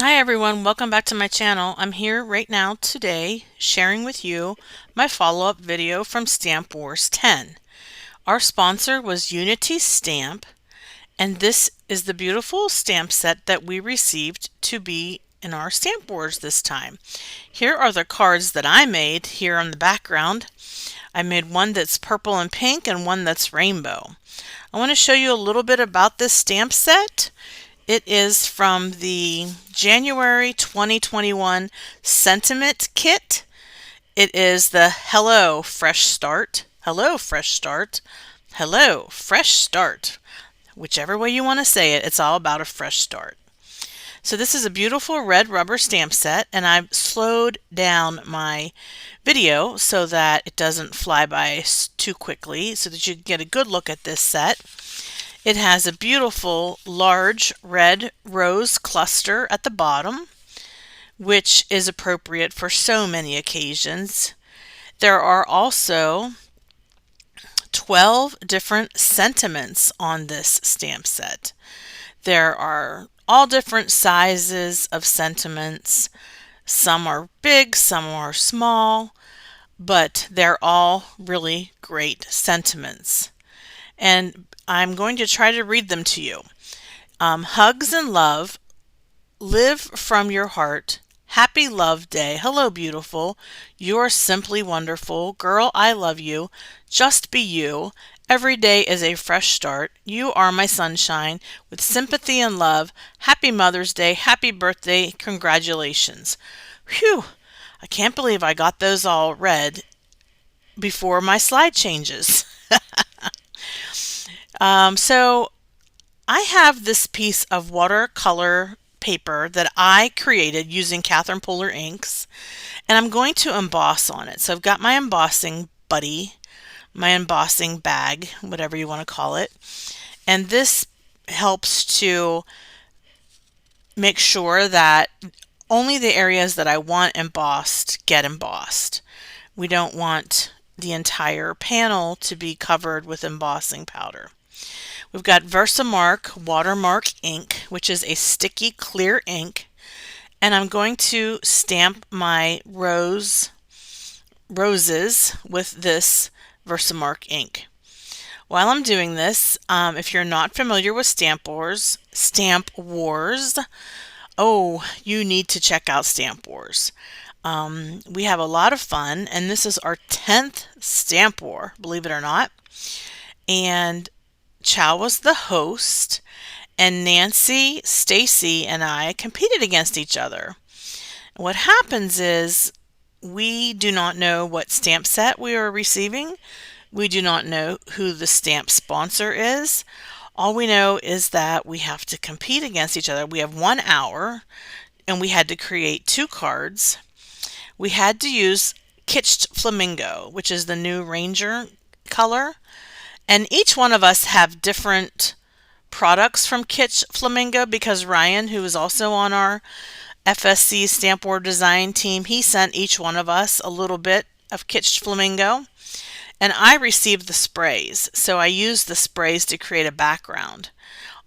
Hi everyone, welcome back to my channel. I'm here right now today sharing with you my follow-up video from Stamp Wars 10. Our sponsor was Unity Stamp, and this is the beautiful stamp set that we received to be in our Stamp Wars this time. Here are the cards that I made here on the background. I made one that's purple and pink and one that's rainbow. I want to show you a little bit about this stamp set. It is from the January 2021 Sentiment Kit. It is the Hello Fresh Start, Hello Fresh Start, Hello Fresh Start. Whichever way you want to say it, it's all about a fresh start. So this is a beautiful red rubber stamp set, and I've slowed down my video so that it doesn't fly by too quickly so that you can get a good look at this set. It has a beautiful large red rose cluster at the bottom, which is appropriate for so many occasions. There are also 12 different sentiments on this stamp set. There are all different sizes of sentiments. Some are big, some are small, but they're all really great sentiments. And I'm going to try to read them to you. Hugs and love, live from your heart, happy love day, hello beautiful, you're simply wonderful, girl I love you, just be you, every day is a fresh start, you are my sunshine, with sympathy and love, happy Mother's Day, happy birthday, congratulations. Whew, I can't believe I got those all read before my slide changes. So I have this piece of watercolor paper that I created using Catherine Polar inks, and I'm going to emboss on it. So I've got my embossing buddy, my embossing bag, whatever you want to call it, and this helps to make sure that only the areas that I want embossed get embossed. We don't want the entire panel to be covered with embossing powder. We've got Versamark Watermark ink, which is a sticky clear ink, and I'm going to stamp my roses with this Versamark ink. While I'm doing this, if you're not familiar with Stamp Wars, oh, you need to check out Stamp Wars. We have a lot of fun, and this is our 10th Stamp War, believe it or not. And Chow was the host, and Nancy, Stacy, and I competed against each other. What happens is we do not know what stamp set we are receiving. We do not know who the stamp sponsor is. All we know is that we have to compete against each other. We have 1 hour, and we had to create 2 cards. We had to use Kitsched Flamingo, which is the new Ranger color. And each one of us have different products from Kitsch Flamingo because Ryan, who is also on our FSC Stamp War design team, he sent each one of us a little bit of Kitsch Flamingo. And I received the sprays, so I used the sprays to create a background.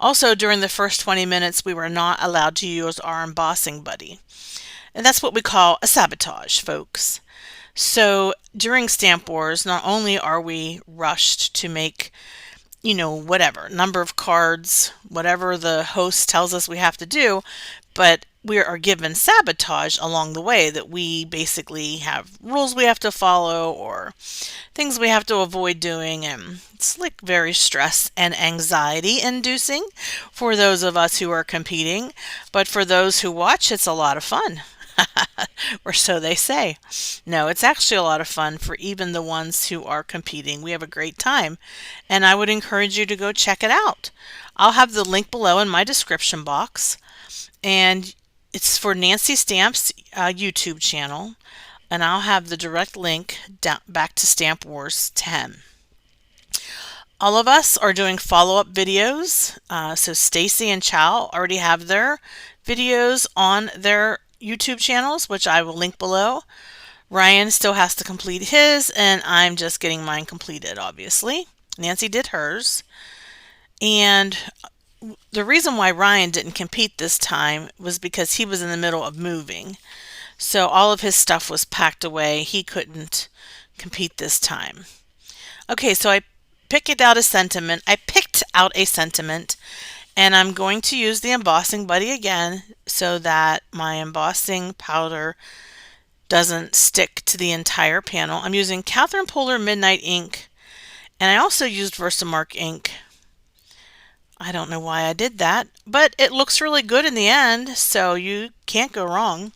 Also, during the first 20 minutes, we were not allowed to use our embossing buddy. And that's what we call a sabotage, folks. So during Stamp Wars, not only are we rushed to make, whatever, number of cards, whatever the host tells us we have to do, but we are given sabotage along the way that we basically have rules we have to follow or things we have to avoid doing, and it's like very stress and anxiety inducing for those of us who are competing, but for those who watch, it's a lot of fun. Or so they say. No, it's actually a lot of fun for even the ones who are competing. We have a great time, and I would encourage you to go check it out. I'll have the link below in my description box, and it's for Nancy Stamp's YouTube channel, and I'll have the direct link down, back to Stamp Wars 10. All of us are doing follow-up videos, so Stacy and Chow already have their videos on their YouTube channels, which I will link below. Ryan still has to complete his, and I'm just getting mine completed, obviously. Nancy did hers. And the reason why Ryan didn't compete this time was because he was in the middle of moving. So all of his stuff was packed away. He couldn't compete this time. Okay, so I picked out a sentiment, and I'm going to use the embossing buddy again so that my embossing powder doesn't stick to the entire panel. I'm using Catherine Polar Midnight ink, and I also used Versamark ink. I don't know why I did that, but it looks really good in the end, so you can't go wrong.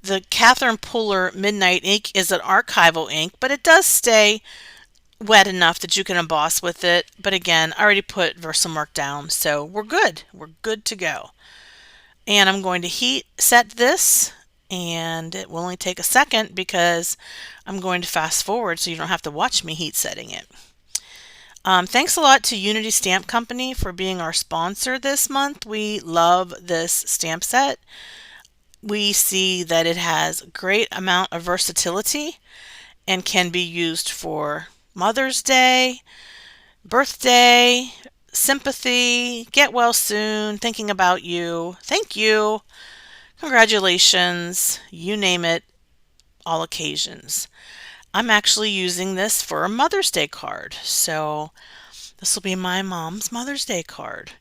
The Catherine Polar Midnight ink is an archival ink, but it does stay wet enough that you can emboss with it. But again, I already put Versamark down, so we're good. We're good to go. And I'm going to heat set this, and it will only take a second because I'm going to fast forward so you don't have to watch me heat setting it. Thanks a lot to Unity Stamp Company for being our sponsor this month. We love this stamp set. We see that it has a great amount of versatility and can be used for Mother's Day, birthday, sympathy, get well soon, thinking about you, thank you, congratulations, you name it, all occasions. I'm actually using this for a Mother's Day card, so this will be my mom's Mother's Day card.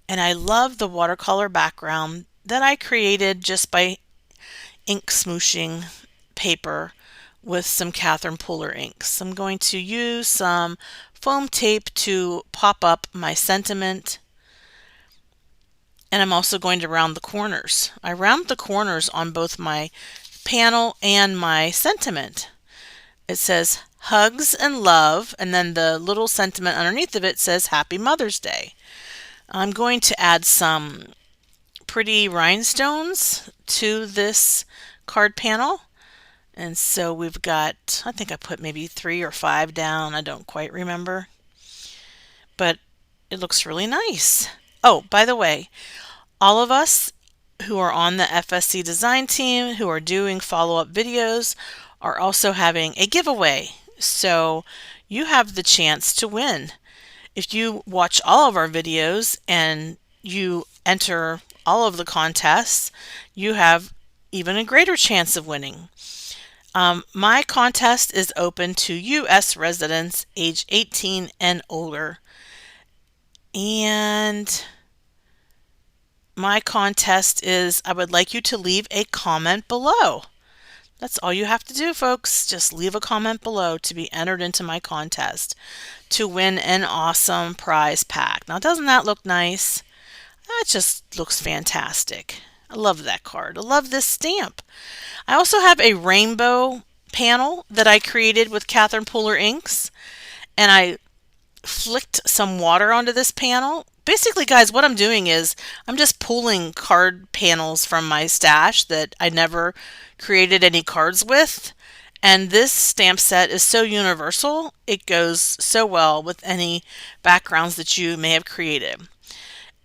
And I love the watercolor background that I created just by ink smooshing paper with some Catherine Polar inks. I'm going to use some foam tape to pop up my sentiment, and I'm also going to round the corners. I round the corners on both my panel and my sentiment. It says hugs and love, and then the little sentiment underneath of it says Happy Mother's Day. I'm going to add some pretty rhinestones to this card panel. And so we've got, I think I put maybe 3 or 5 down. I don't quite remember. But it looks really nice. Oh, by the way, all of us who are on the FSC design team who are doing follow-up videos are also having a giveaway. So you have the chance to win. If you watch all of our videos and you enter all of the contests, you have even a greater chance of winning. My contest is open to U.S. residents age 18 and older. And my contest is I would like you to leave a comment below. That's all you have to do, folks. Just leave a comment below to be entered into my contest to win an awesome prize pack. Now, doesn't that look nice? That just looks fantastic. I love that card. I love this stamp. I also have a rainbow panel that I created with Catherine Polar inks, and I flicked some water onto this panel. Basically, guys, what I'm doing is I'm just pulling card panels from my stash that I never created any cards with. And this stamp set is so universal, it goes so well with any backgrounds that you may have created.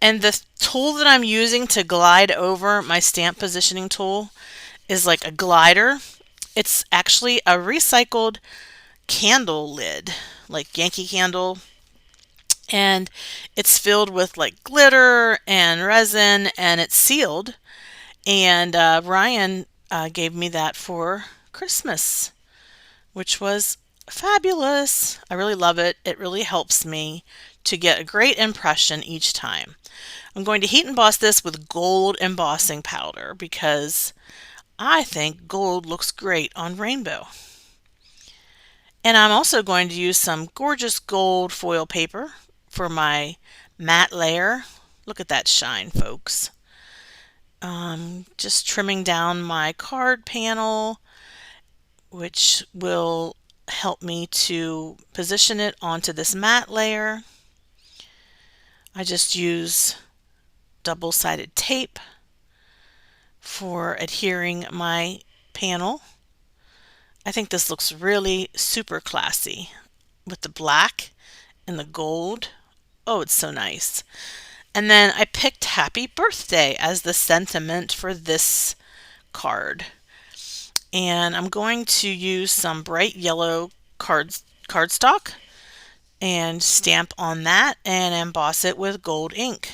And the tool that I'm using to glide over my stamp positioning tool is like a glider. It's actually a recycled candle lid, like Yankee Candle. And it's filled with like glitter and resin, and it's sealed. And Ryan gave me that for Christmas, which was fabulous. I really love it. It really helps me to get a great impression each time. I'm going to heat emboss this with gold embossing powder because I think gold looks great on rainbow. And I'm also going to use some gorgeous gold foil paper for my matte layer. Look at that shine, folks. Just trimming down my card panel, which will help me to position it onto this matte layer. I just use double-sided tape for adhering my panel. I think this looks really super classy with the black and the gold. Oh, it's so nice. And then I picked Happy Birthday as the sentiment for this card. And I'm going to use some bright yellow cardstock, and stamp on that and emboss it with gold ink.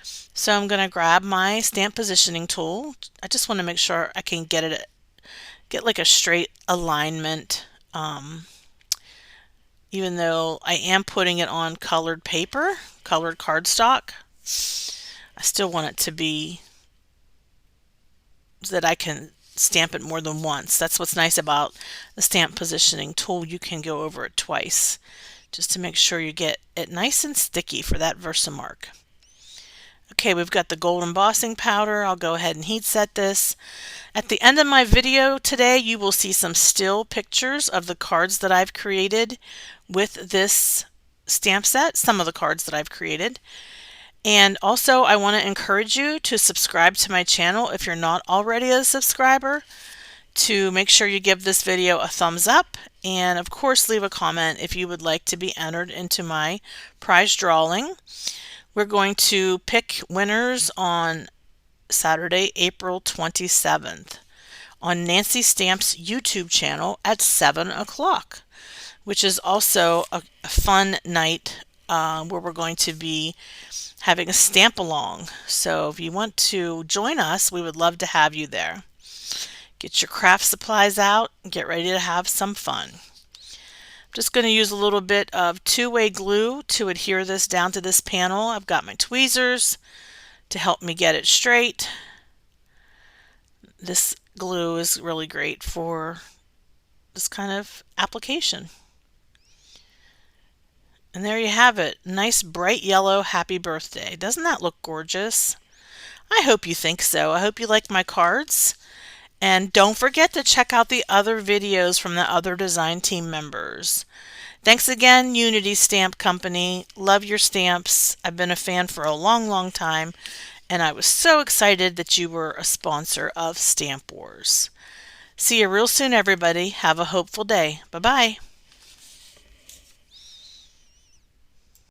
So I'm going to grab my stamp positioning tool. I just want to make sure I can get like a straight alignment, even though I am putting it on colored paper, colored cardstock. I still want it to be so that I can stamp it more than once. That's what's nice about the stamp positioning tool. You can go over it twice just to make sure you get it nice and sticky for that Versamark. Okay, we've got the gold embossing powder. I'll go ahead and heat set this. At the end of my video today, you will see some still pictures of the cards that I've created with this stamp set, some of the cards that I've created. And also, I want to encourage you to subscribe to my channel if you're not already a subscriber, to make sure you give this video a thumbs up, and of course leave a comment if you would like to be entered into my prize drawing. We're going to pick winners on Saturday, April 27th on Nancy Stamp's YouTube channel at 7 o'clock, which is also a fun night where we're going to be having a stamp along. So if you want to join us, we would love to have you there. Get your craft supplies out and get ready to have some fun. I'm just going to use a little bit of two-way glue to adhere this down to this panel. I've got my tweezers to help me get it straight. This glue is really great for this kind of application. And there you have it. Nice bright yellow happy birthday. Doesn't that look gorgeous? I hope you think so. I hope you like my cards. And don't forget to check out the other videos from the other design team members. Thanks again, Unity Stamp Company. Love your stamps. I've been a fan for a long, long time, and I was so excited that you were a sponsor of Stamp Wars. See you real soon, everybody. Have a hopeful day. Bye-bye.